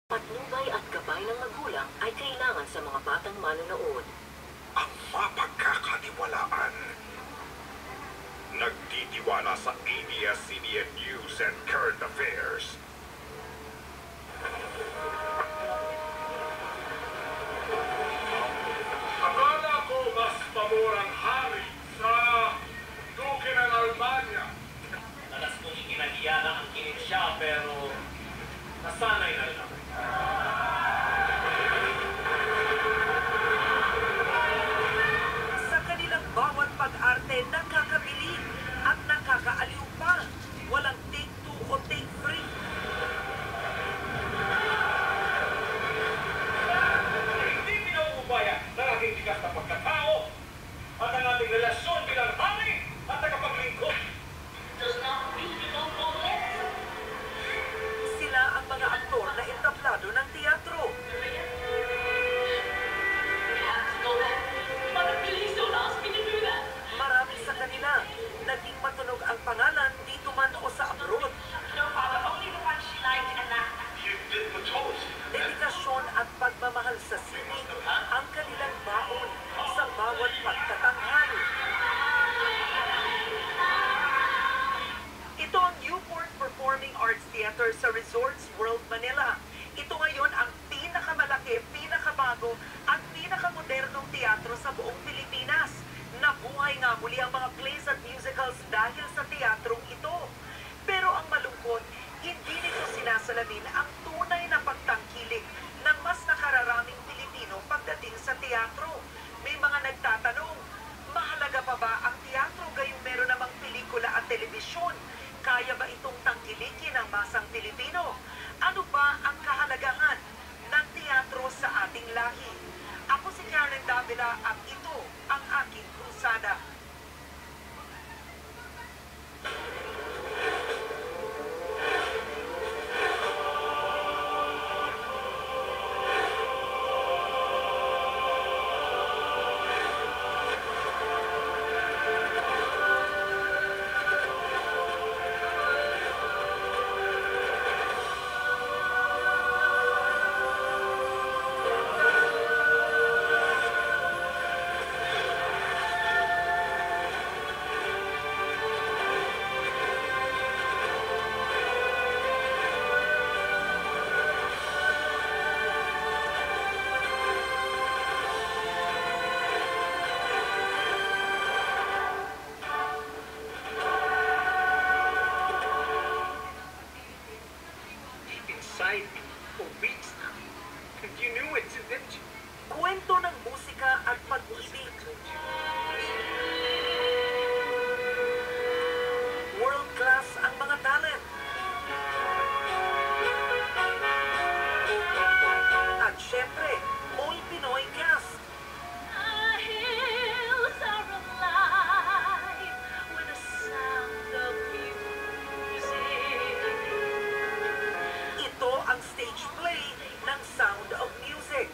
Patnubay at gabay ng magulang ay kailangan sa mga batang manonood. Ang mapagkakatiwalaan. Nagtitiwala sa ABS-CBN News and Current Affairs. Akala ko mas pamorang hari sa Duke ng Albania. Talas kong ikinahiya na ang kinig siya, pero nasanay na rin ako. Sa kanilang bawat pag-arte, nakakabilib at nakakaaliw pa. Walang take two o take three. Hindi pinauubaya ng aking tigas na pagkatao at ang ating relasyon bilang hari at tagapaglingkod. Sila ang mga aktor na entablado ng teatro. Marami sa kanila, naging matunog ang pangalan dito man o sa abroad. Dedikasyon at pagmamahal sa sining ang kanilang baon sa bawat pagtatanghal. Ito ang Newport Performing Arts Theater sa Resorts World Manila. Ito ngayon ang pinakamalaki, pinakabago at pinakamodernong teatro sa buong Pilipinas. Nabuhay nga muli ang mga plays at musicals dahil sa teatrong ito. Pero ang malungkot, hindi nito sinasalamin ang tunay na pagtangkilik ng mas nakararaming Pilipino pagdating sa teatro. May mga nagtatanong, mahalaga pa ba ang teatro gayong meron namang pelikula at telebisyon? Kaya ba itong tangkilikin ng masang Pilipino? Ano ba ang kahalagahan ng teatro sa ating lahi? Ako si Karen Davila at ito ang aking krusada. Inside me for weeks now. And you knew it, didn't you? Kwento ng musika at pag-ibig. World class ang mga talent. At syempre, all Pinoy cast. Ito ang stage play ng Sound of Music.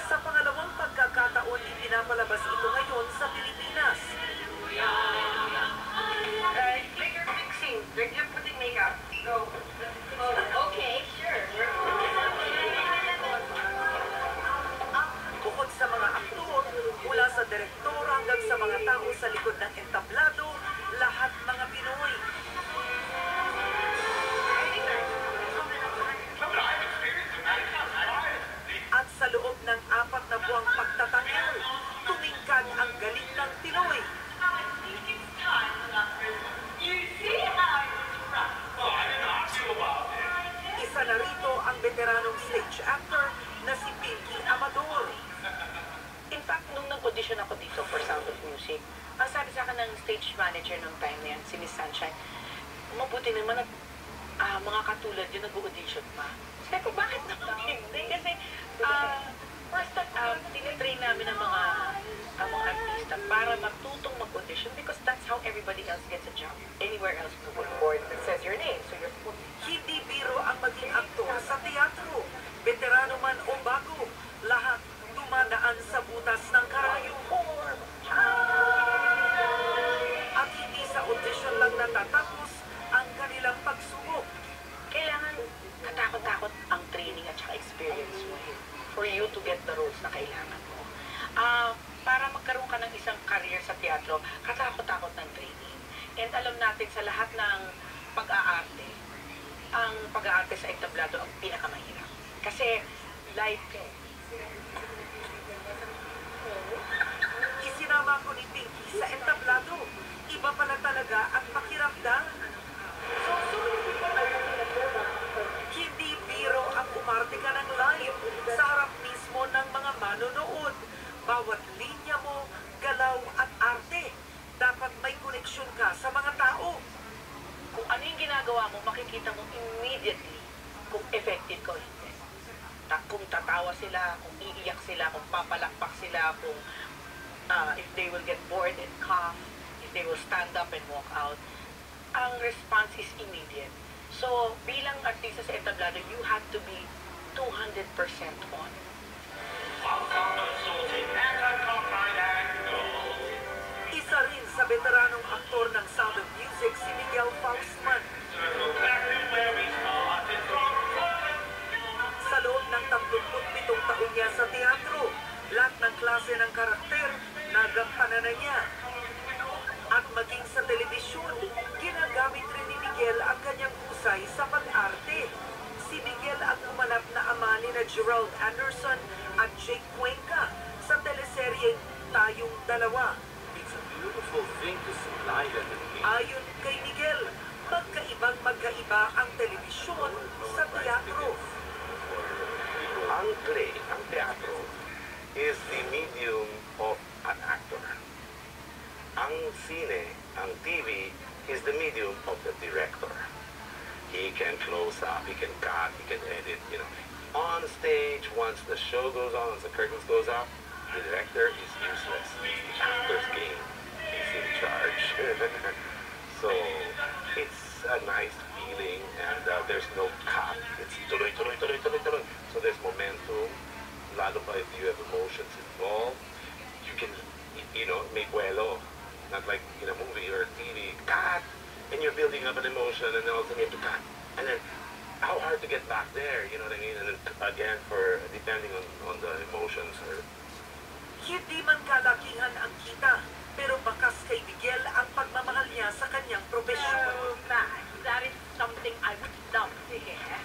Sa pangalawang pagkakataon, ipinapalabas ito ngayon sa Pilipinas. Later fixing. They're putting makeup. Go. Okay, sure. Bukod sa mga aktor, mula sa direktor hanggang sa mga tao sa likod ng entablado, lahat mga Pinoy. At sa loob ng 4 na buwang pagtatanggol, tumingkad ang galing ng Pinoy. Isa na rito ang veteranong stage actor na si Pinky Amador. In fact, nung nag-audition ako dito for Sound of Music, ang sabi sa akin ng stage manager nung time na yan, si Miss Sunshine, mabuti naman at mga katulad yun nag-audition pa. Sabi ko, bakit naman hindi? Kasi first time, tinitrain namin ang mga artista para matutong mag-audition because that's how everybody else gets a job anywhere else in the world. pag-arte sa entablado ang pinakamahirap. Kasi live ka eh. Isinama ko ni Pinky sa entablado. Iba pala talaga ang pakiramdam. Hindi biro ang umarte ka ng live sa harap mismo ng mga manonood. Bawat linya mo, galaw at arte, dapat may koneksyon ka sa mga tao. Kung ano yung ginagawa mo, makikita mo immediately kung effective ka o hindi. Kung tatawa sila, kung iiyak sila, kung papalakpak sila, kung if they will get bored and cough, if they will stand up and walk out, ang response is immediate. So, bilang artista sa entablado, you have to be 200% on. Isa rin sa veteranong aktor ng Sound of Music si Miguel Faustman. Sa loob ng 37 taon niya sa teatro, lahat ng klase ng karakter nagampanan na niya. At maging sa telebisyon, ginagamit rin ni Miguel ang kanyang husay sa pag-arte. Si Miguel ang umanap na ama ni na Gerald Anderson at Jake Cuenca sa teleseryeng Tayong Dalawa. It's a beautiful thing to see live at the theater. Ayon kay Miguel, magkaiba ang telebisyon sa teatro. Ang play, ang teatro, is the medium of an actor. Ang sine, ang TV, is the medium of the director. He can close up, he can cut, he can edit, you know. On stage, once the show goes on, once the curtains goes up, the director is useless. The actor's game. He's in charge. So, it's a nice feeling, and there's no cut. It's tuloy, tuloy, tuloy, tuloy, tuloy. So there's momentum. Lalo pa if you have emotions involved, you can, you know, make vuelo. Not like in a movie or a TV, cut, and you're building up an emotion, and then all of a sudden you have to cut. And then, how hard to get back there, you know what I mean? And then, again, for depending on the emotions. Or... Hindi man kalakihan ang kita, pero bakas kay Miguel ang pagmamahal niya sa kanyang profesyon. That is something I would love to hear.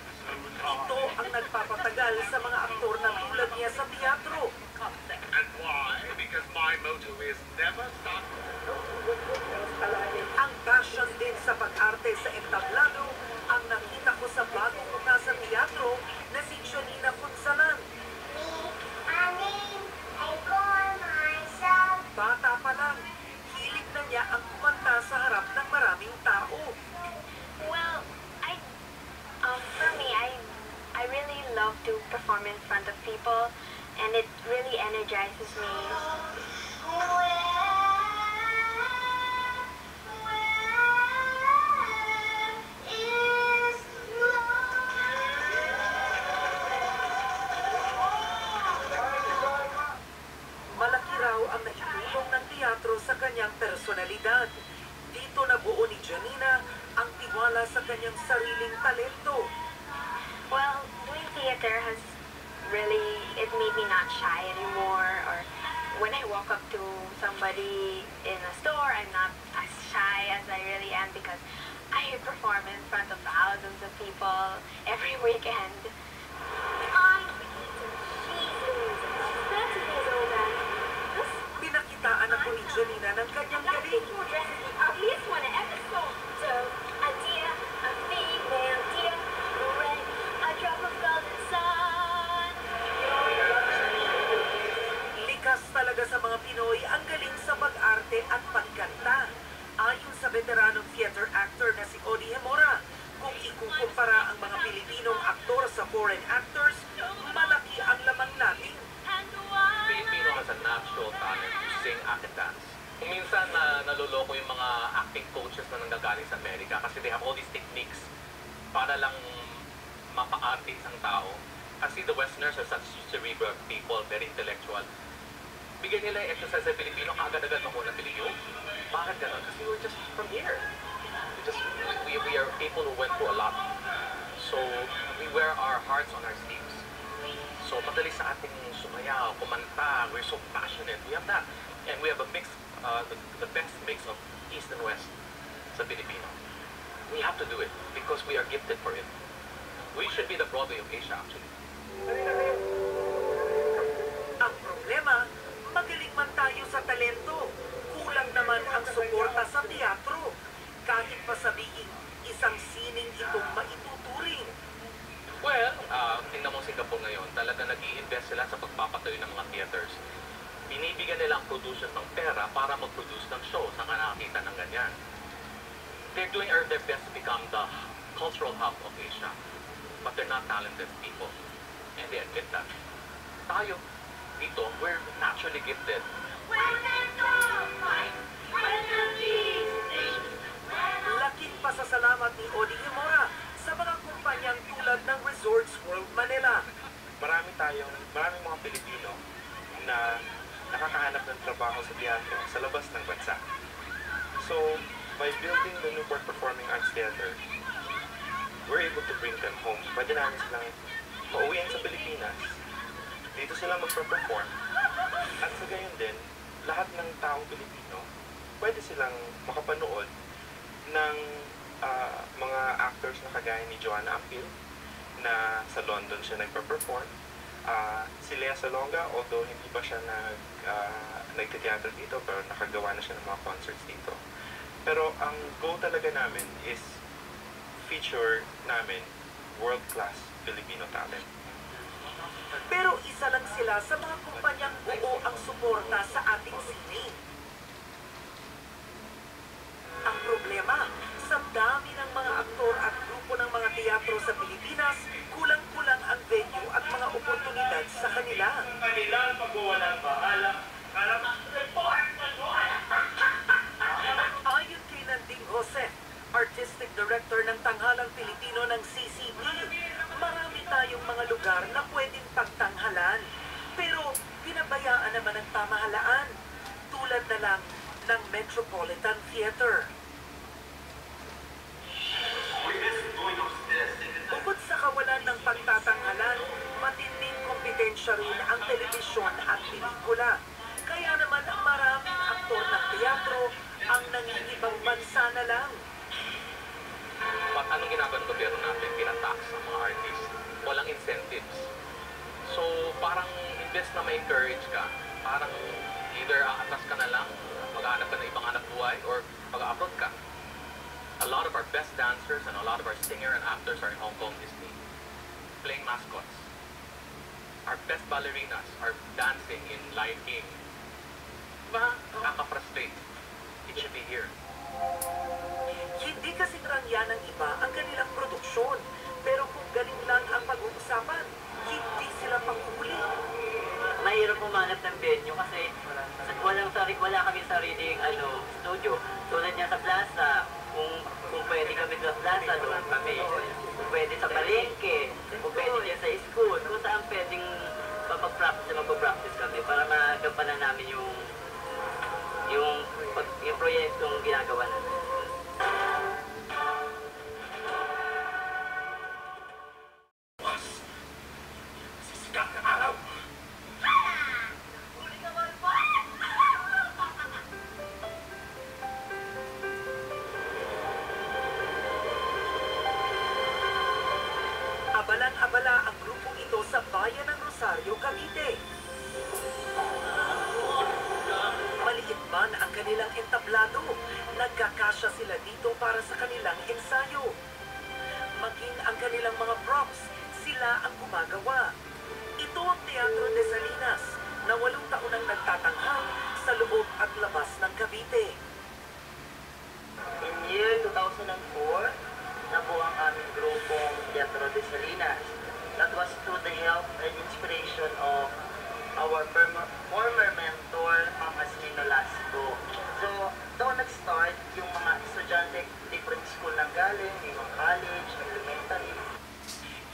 Ito ang nagpapatagal sa mga aktor na tulad niya sa teatro. And why? Because my motto is never stop. Ang passion din sa pag-arte sa entablado ang nakita ko sa bagong mukha sa teatro na si Janina Punsalan. Bata pa lang, hilig na niya ang kumanta sa harap ng maraming tao. Well, for me, I really love to perform in front of people, and it really energizes me. Malaki raw ang naitulong ng teatro sa kanyang personalidad. Dito nabuo ni Janina ang tiwala sa kanyang sariling talento. Well, doing theater has really, it made me not shy anymore, or when I walk up to somebody in a store, I'm not as shy as I really am because I perform in front of thousands of people every weekend. I'm she's 30 years old and this Pinakitaan ako ni Janina ng kanyang galing. dresses me at least one episode. So, a deer, a female deer, red, a drop of golden sun. Likas talaga sa mga Pinoy ang galing sa pag-arte at pagkanta. Ayon sa veteranong theater actor na si Odi Hemora, kung ikukumpara ang mga Pilipinong aktor sa foreign actors, malaki ang lamang natin. Filipino has a natural talent to sing, act, and dance. Kung minsan naloloko yung mga acting coaches na nanggagaling sa Amerika kasi they have all these techniques para lang mapa-arte isang tao. Kasi the Westerners are such cerebral people, very intellectual. Bigyan nila yung exercise sa Pilipino, kaagad-agad makuha ng Pilipino. Bakit gano'n? Kasi we're just from here. We are people who went through a lot. So, we wear our hearts on our sleeves. So, madali sa ating sumayaw, kumanta, we're so passionate. We have that. And we have a mix, the best mix of East and West sa Pilipino. We have to do it because we are gifted for it. We should be the Broadway of Asia, actually. Ang problema, magaling man tayo sa talento. Kulang naman ang suporta sa teatro. Kahit pa sabihin, isang sining itong maituturing. Well, tingnan mo Singapore ngayon, talaga nag-i-invest sila sa pagpapatayo ng mga theaters. Binibigyan nila ang producers ng pera para mag-produce ng show. Saan ka nakakita ng ganyan? They're doing their best to become the cultural hub of Asia. But they're not talented people. And they admit that. Tayo, dito, we're naturally gifted. Laking pasasalamat ni Odi Himura sa mga kumpanyang tulad ng Resorts World Manila. Marami mga Pilipino na nakakahanap ng trabaho sa teatro sa labas ng bansa. So, by building the Newport Performing Arts Theater, we're able to bring them home. Pwede namin silang pauwiin sa Pilipinas, dito sila magpa-perform, at sa gayon din, lahat ng taong Pilipino, pwede silang makapanood ng mga actors na kagaya ni Joanna Ampil, na sa London siya nagpa-perform. Si Lea Salonga, although hindi pa siya nagte-theater dito, pero nakagawa na siya ng mga concerts dito. Pero ang goal talaga namin is feature namin world-class Filipino talent. Pero isa lang sila sa mga kumpanyang buo ang suporta sa ating sine. Ang problema, sa dami ng mga aktor at grupo ng mga teatro sa Pilipinas, kulang-kulang ang venue at mga oportunidad sa kanila. Kanilang pagwawalang bahala. Ayon kay Nanding Jose, Artistic Director ng Tanghalang Pilipino ng CCP, marami tayong mga lugar na pwedeng pagtanghalan. Pero pinabayaan naman ng pamahalaan, tulad na lang ng Metropolitan Theater. Bukod sa kawalan ng pagtatanghalan, matinding kompetensya rin ang telebisyon at pelikula. Kaya naman maraming aktor ng teatro ang nangingibang bansa na lang. But anong ginagawa ng gobyerno natin? Pinatax ang mga artists. Walang incentives. So, parang imbes na ma-encourage ka, parang either aatas ka na lang, mag-aanap ka ng ibang hanap buhay, or mag-abroad ka. A lot of our best dancers and a lot of our singer and actors are in Hong Kong, Disney, playing mascots. Our best ballerinas are dancing in Lion King. Diba? Nakaka-frustrate. It should be here. Hindi kasing rangya ng iba ang kanilang produksyon. Pero kung galing lang ang pag-uusapan, hindi sila panghuli. Mahirap pumanap ng venue kasi wala kami sariling studio. Tulad niya sa plaza, kung pwede kami sa plaza, doon kami. Kung pwede sa palengke, kung pwede niya sa school, kung saan pwedeng magpa-practice kami para magampanan namin yung proyektong ginagawa natin. Sisikat na araw! Abalang-abala ang grupong ito sa bayan ng Rosario, Cavite. Maliit man ang kanilang entablado, nagkakasya sila dito para sa kanilang ensayo. Maging ang kanilang mga props, sila ang gumagawa. Ito ang Teatro de Salinas, na 8 taon ang nagtatanghal sa loob at labas ng Cavite. In year 2004, nabuo ang aming grupong Teatro de Salinas. That was through the help and inspiration of our former mentor, Ma'am Asmin Nolasco. So, doon nag-start yung mga estudyante, different school ng galing, yung college, elementary.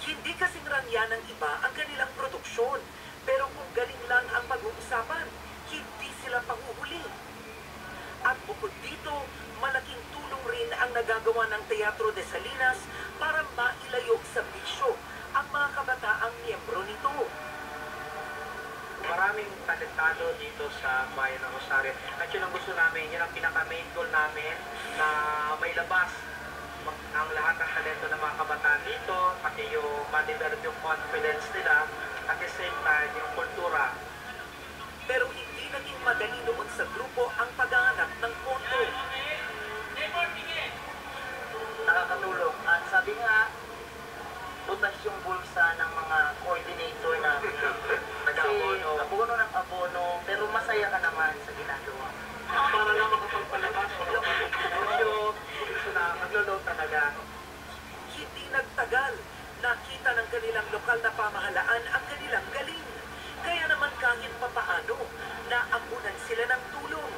Hindi kasing rangya ng iba ang kanilang produksyon, pero kung galing lang ang pag-uusapan, hindi sila panghuhuli. At bukod dito, malaking tulong rin ang nagagawa ng Teatro de Salinas para mailayog sa bisyo ang mga kabataang miyembro nito. Maraming talentado dito sa bayan ng Rosario. At yun ang gusto namin, yun ang pinaka-main goal namin na may labas ang lahat ng talento ng mga kabataan dito, pati yung ma-develop yung confidence nila, at the same time, yung kultura. Pero hindi naging madali noon sa grupo ang paghahanap ng pondo. Nakakatulong. At sabi nga, butas yung bulsa ng mga coordinator namin. Kasi abono ng abono, pero masaya ka naman sa ginagawa. Para lang makapagpalabas, medyo gusto na naglo-load talaga. Hindi nagtagal, nakita ng kanilang lokal na pamahalaan ang kanilang galing. Kaya naman kahit papaano, naambunan sila ng tulong.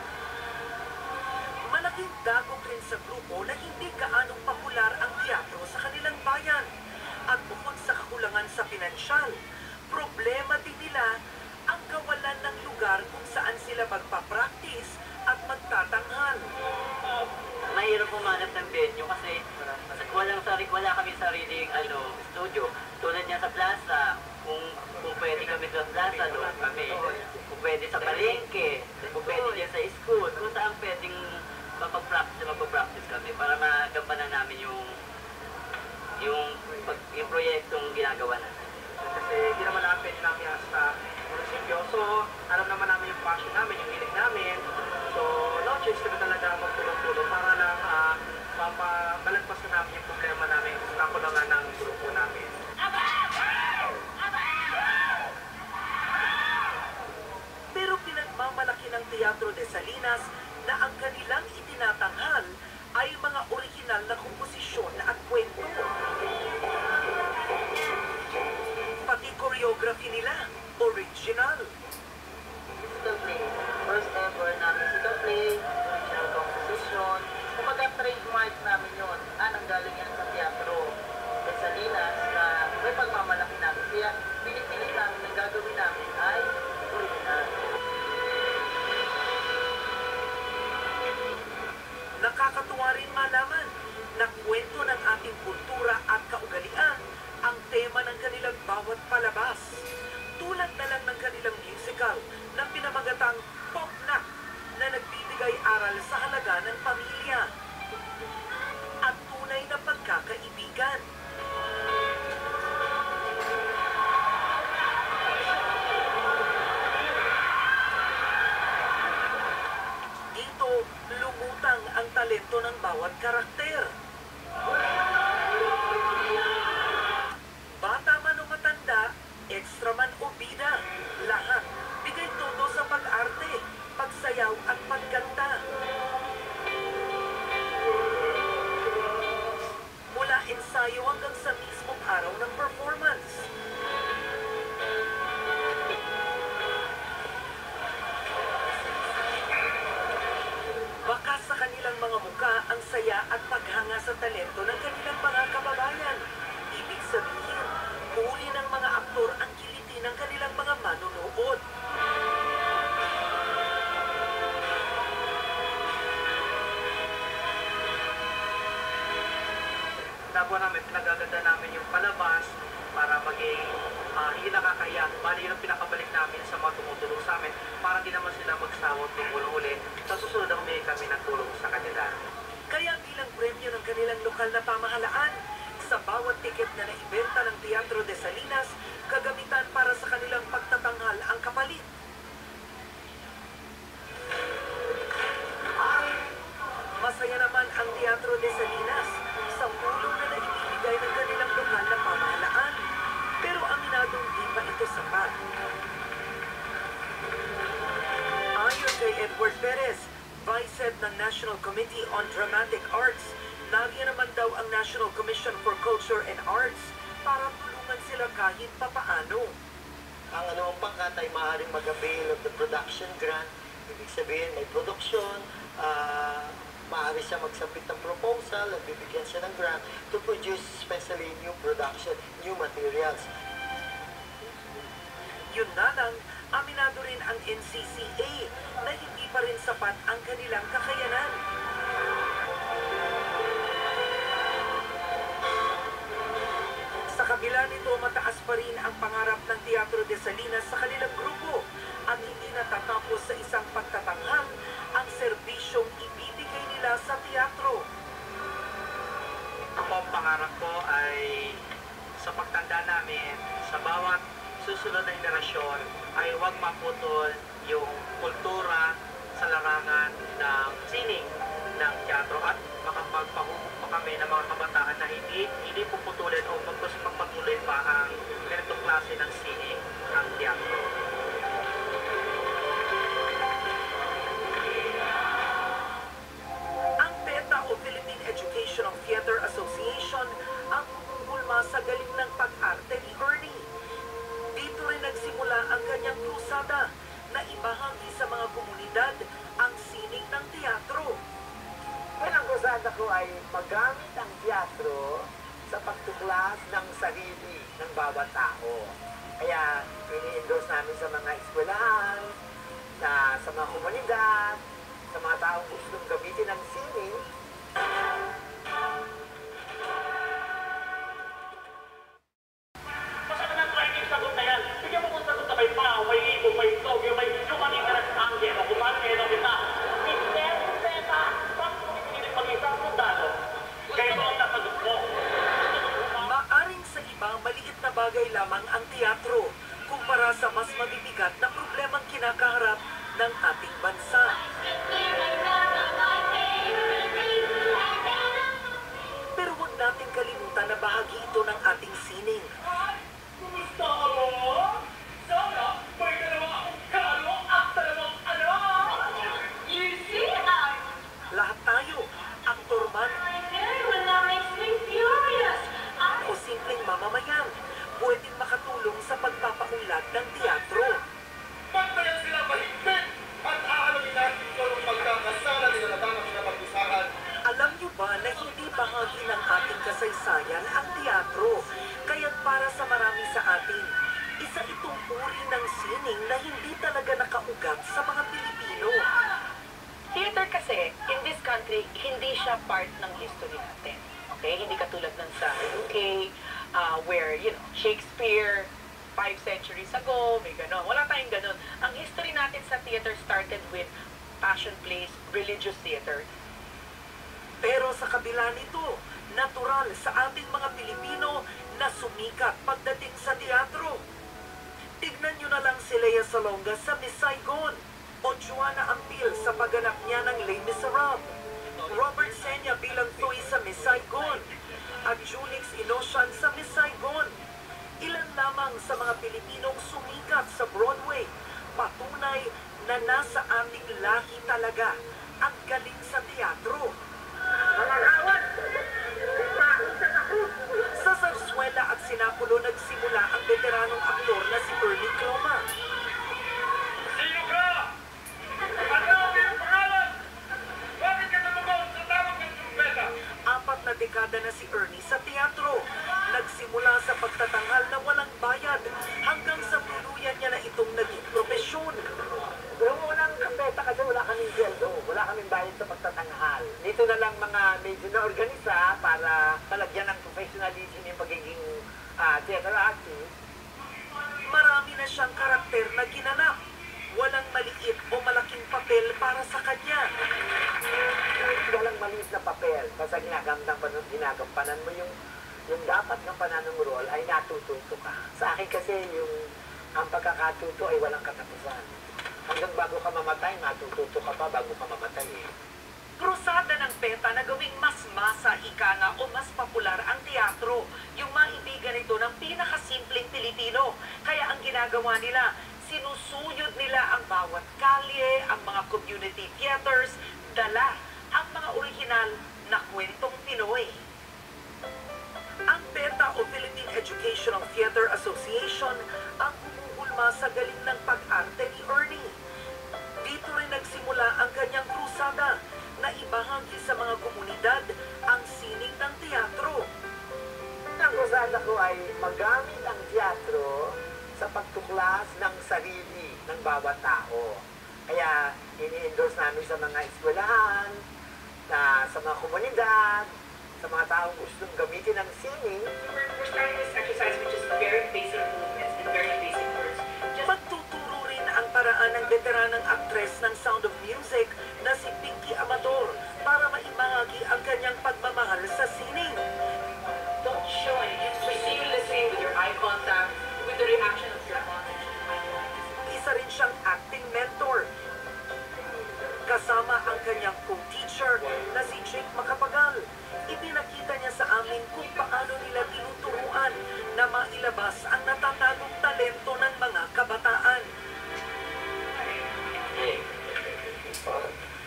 Malaking dagok rin sa grupo na hindi gaanong popular ang teatro sa kanilang bayan. At bukod sa kakulangan sa pinansyal, problema din nila ang kawalan ng lugar kung saan sila magpa-practice at magtatanghal. Mahirap humanap ng venue kasi wala kami sariling studio. Tulad niya sa plaza, kung pwede kami sa plaza, doon kami. Kung pwede sa palengke, kung pwede dyan sa school, kung saan pwedeng magpa-practice kami para magampanan namin yung proyektong ginagawa natin. Kasi hindi naman namin pwede namin sa munisipyo. So, alam naman namin yung passion namin, yung hilig namin. So, no choice kami talaga magtulong-tulong para lang mabalagpasan namin yung problema namin sa kakulangan ng grupo namin. Pero pinagmamalaki ng Teatro de Salinas na ang kanilang itinatanghal ay mga orihinal na komposisyon at kwento. Pati choreography nila, original. Musical play. First ever na musical play, original composition. Kumbaga trademark namin yun. Nanggaling yan sa teatro de Salinas na may pagmamalaki namin. Kaya pinipilit namin na gagawin namin ay original. Nakakatuwa rin malaman na kwento ng ating kultura at kaugalian ang tema ng kanilang bawat palabas. Tulad na lang ng kanilang musical na pinamagatang Poknak na nagbibigay aral sa halaga ng pamilya at tunay na pagkakaibigan. Dito, lumutang ang talento ng bawat karakter. Bata man o matanda, extra man o bida, lahat bigay todo sa pag-arte, pagsayaw at pagganda. Mula ensayo hanggang sa mismong araw ng performance. Baka sa kanilang mga muka ang saya at paghanga sa talento ng kanilang mga kababayan. Ibig sabihin, huli ng mga aktor ang kiliti ng kanilang mga manonood. Ginagawa namin, pinagaganda namin yung palabas para maging hindi nakakaya. Bali yun ang pinakabalik namin sa mga tumutulong sa amin para di naman sila magsawang tumulong ulit. Sa susunod na humingi kami ng tulong sa kanila. Kaya bilang premyo ng kanilang lokal na pamahalaan, sa bawat tiket na naibenta ng Teatro de Salinas, kagamitan para sa kanilang pagtatanghal ang kapalit. Masaya naman ang Teatro de Salinas sa tulong na naibibigay ng kanilang lokal na pamahalaan. Pero aminadong di pa ito sapat. Ayon kay Edward Perez, Vice Head ng National Committee on Dramatic Arts, nariyan naman daw ang National Commission for Culture and Arts para tulungan sila kahit papaano. Ang anumang pangkat ay maaaring mag-avail of the production grant. Ibig sabihin may production, maaari siya magsabit ng proposal at bibigyan siya ng grant to produce especially new production, new materials. Yun na lang, aminado rin ang NCCA na hindi pa rin sapat ang kanilang kakayanan. Sa kabila nito, mataas pa rin ang pangarap ng Teatro de Salinas sa kanilang grupo at hindi natatapos sa isang pagtatanghal ang serbisyong ibibigay nila sa teatro. Ako pangarap ko ay sa pagtanda namin, sa bawat susunod na henerasyon ay huwag maputol yung kultura sa larangan ng sining, ng teatro at makapagpahubog pa kami ng mga kabataan na hindi puputulin o magpatuloy pa ang ganitong klase ng sining, ang teatro. Ang PETA o Philippine Educational Theater Association ang humulma sa galing ng pag-arte ni Ernie. Dito rin nagsimula ang kanyang krusada na ibahagi sa mga komunidad ang sining ng teatro. Ang krusada ko ay magamit ang teatro sa pagtuklas ng sarili ng bawat tao. Kaya ini-endorse namin sa mga eskwelahan, sa mga komunidad, sa mga taong gustong gamitin ang sining. Masama ng training sagot na yan. Bigyan mo kung sagot na may pao, may ibon, may togyo, may lumaning ka ng angge, o kung paano kayo kita. Mister, Peta, bakit mo pinipilit mag-isang sundalo? Kayo ang nasagot mo. Maaring sa iba, maliit na bagay lamang ang teatro kumpara sa mas mabibigat na problemang kinakaharap ng ating bansa. Pero huwag natin kalimutan na bahagi ito ng ating sining. Kumusta ka mo? Sana may dalawa akong kalo at dalawang anak! Easy, Lahat tayo, aktor man o simpleng mamamayan, pwedeng makatulong sa pagpapaunlad ng teatro. Bantayan sila mahigpit at aalamin natin kung magkakasala nila na tamang pinapag-usahan. Alam niyo ba na hindi bahagi ng ating kasaysayan ang teatro? Kaya't para sa marami sa atin, isa itong uri ng sining na hindi talaga nakaugat sa mga Pilipino. Theater kasi, in this country, hindi siya part ng history natin. Okay? Hindi katulad ng sa UK, where, Shakespeare, 5 centuries ago, may gano'n. Wala tayong gano'n. Ang history natin sa theater started with passion plays, religious theater. Pero sa kabila nito, natural sa ating mga Pilipino na sumikat pagdating sa teatro. Tignan nyo na lang si Lea Salonga sa Miss Saigon o Juana Ampil sa pagganap niya ng Les Miserables, Robert Senya bilang Toy sa Miss Saigon, at Junix Inosian sa Miss Saigon. Ilan lamang sa mga Pilipinong sumikat sa Broadway, patunay na nasa ating lahi talaga ang galing sa teatro. Sa Zarzuela at Sinapulo nagsimula ang veteranong aktor na si Ernie Cloma. Sino ka? Ano ang iyong pangalan? Bakit ka namugaw sa tawag ng trumpeta? 4 na dekada na si Ernie sa teatro. Nagsimula sa pagtatanghal na walang bayad hanggang sa tuluyan niya na itong naging profesyon. Pero unang kampeta kasi wala kaming sweldo, wala kaming bayad sa pagtatanghal. Dito na lang mga medyo na-organisa para malagyan ng professionalism yung pagiging theater artist. Marami na siyang karakter na ginanap. Walang maliit o malaking papel para sa kanya. Walang maliit na papel. Basta ginagampanan mo yung dapat gampanan ng role ay natututo ka. Sa akin kasi ang pagkakatuto ay walang katapusan. Hanggang bago ka mamatay, matututo ka pa bago ka mamatay eh. Krusada ng PETA na gawing mas masa, ikanga o mas popular ang teatro. Yung maibigan ito ng pinakasimpleng Pilipino. Kaya ang ginagawa nila, sinusuyod nila ang bawat kalye, ang mga community theaters, dala ang mga orihinal na kwentong Pinoy. Ang PETA o Philippine Educational Theater Association ang humuhulma sa galing ng pag-arte ni Ernie. Dito rin nagsimula ang kanyang krusada na ibahagi sa mga komunidad ang sining ng teatro. Ang krusada ko ay magamit ang teatro sa pagtuklas ng sarili ng bawat tao. Kaya ini-endorse namin sa mga eskwelahan, sa mga komunidad, sa mga taong gustong gamitin ang sining. We're starting this exercise with just very basic movements and very basic words. Pagtuturo rin ang paraan ng veteranang aktres ng Sound of Music na si Pinky Amador para maibahagi ang kanyang pagmamahal sa sining. the reaction of your mom? Isa rin siyang acting mentor. Kasama ang kanyang co-teacher na si Jake Macapagal. Ipinakita niya sa amin kung paano nila tinuturuan na mailabas ang natatagong talento ng mga kabataan. Hey.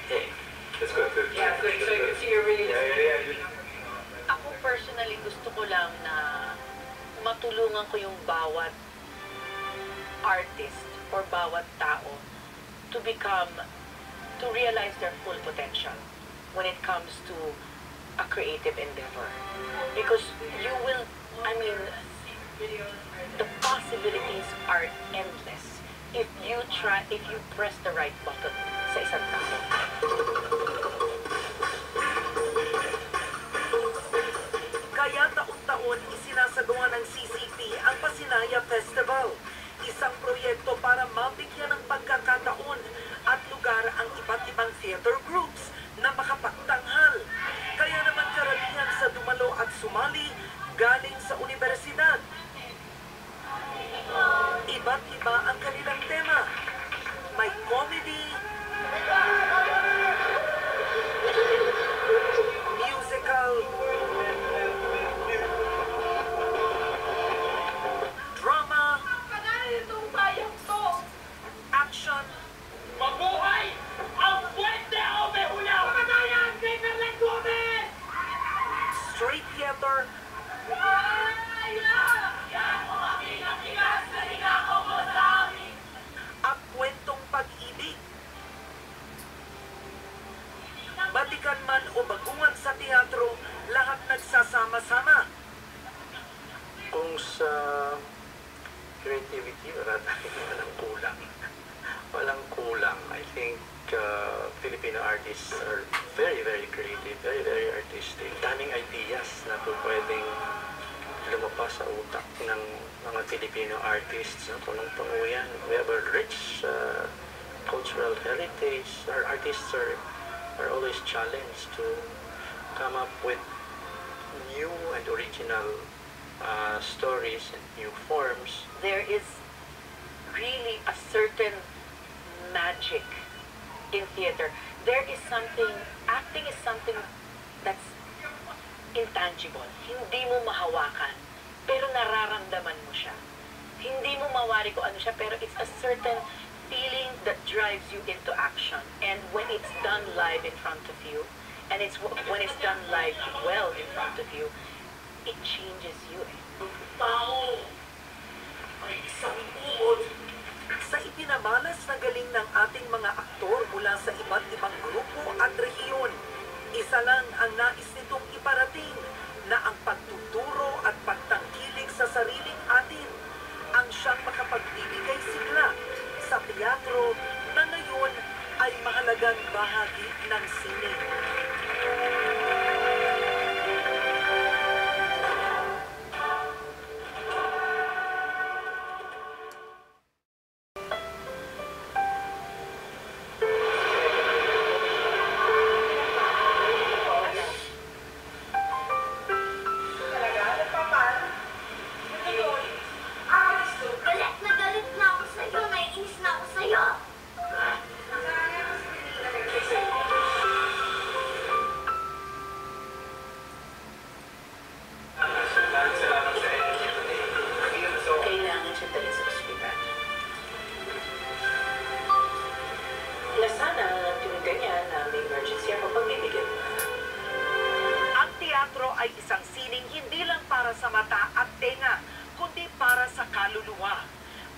Hey. It's good. Yeah, good. So you can see you're really listening. Yeah. Ako personally, gusto ko lang na matulungan ko yung bawat artist or bawat tao to realize their full potential when it comes to a creative endeavor. Because the possibilities are endless if you press the right button sa isang tao. Kaya taon-taon isinasagawa ng CCP ang Pasinaya Festival. Isang proyekto para mabigyan ng pagkakataon at lugar ang iba't ibang theater groups na makapagtanghal. Kaya naman karamihan sa dumalo at sumali galing sa universidad. Iba't iba ang kanilang tema. May comedy, musical, drama, action, Mabuhay ang Puente Omehuya! Kamatayan! Paper like woman! straight theater, at kwentong pag-ibig. Batikan man o baguhan sa teatro, lahat nagsasama-sama. Kung sa creativity, walang kulang. Walang kulang. I think Filipino artists are very, very creative, very, very artistic. Daming ideas na pwedeng lumabas sa utak ng mga Filipino artists. Punong-puno yan. We have a rich cultural heritage. Our artists are always challenged to come up with new and original stories and new forms. There is really a certain magic in theater. Acting is something that's intangible. Hindi mo mahawakan, pero nararamdaman mo siya. Hindi mo mawari kung ano siya, pero it's a certain feeling that drives you into action. And when it's done live in front of you, and when it's done live well in front of you, it changes you. Tao ay isang uod. Sa ipinamalas na galing ng ating mga aktor mula sa iba't ibang grupo at rehiyon, isa lang ang nais nitong iparating na ang pagtuturo at pagtangkilik sa sariling atin ang siyang makapagbibigay sigla sa teatro na ngayon ay mahalagang bahagi ng sine. Galit na ako sa'yo. Naiinis na ako sa'yo. Kailangan siya dali sa ospital. Na sana yung ganyan na may emergency ako pagbibigyan mo. Ang teatro ay isang sining hindi lang para sa mata at tenga, kundi para sa kaluluwa.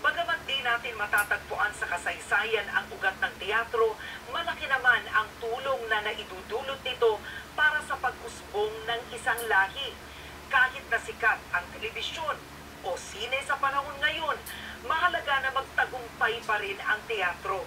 Bagamat di natin matatagpuan sa kasaysayan ang ugat ng teatro, malaki naman ang tulong na naidudulot nito para sa pag-usbong ng isang lahi. Kahit na sikat ang telebisyon o sine sa panahon ngayon, mahalaga na magtagumpay pa rin ang teatro.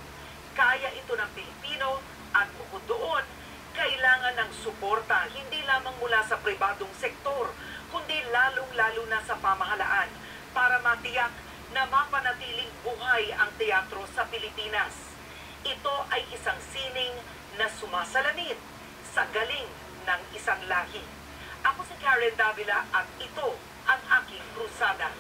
Kaya ito ng Pilipino at bukod doon, kailangan ng suporta hindi lamang mula sa pribadong sektor, kundi lalong-lalo na sa pamahalaan para matiyak na mapanatiling buhay ang teatro sa Pilipinas. Ito ay isang sining na sumasalamin sa galing ng isang lahi. Ako si Karen Davila at ito ang aking krusada.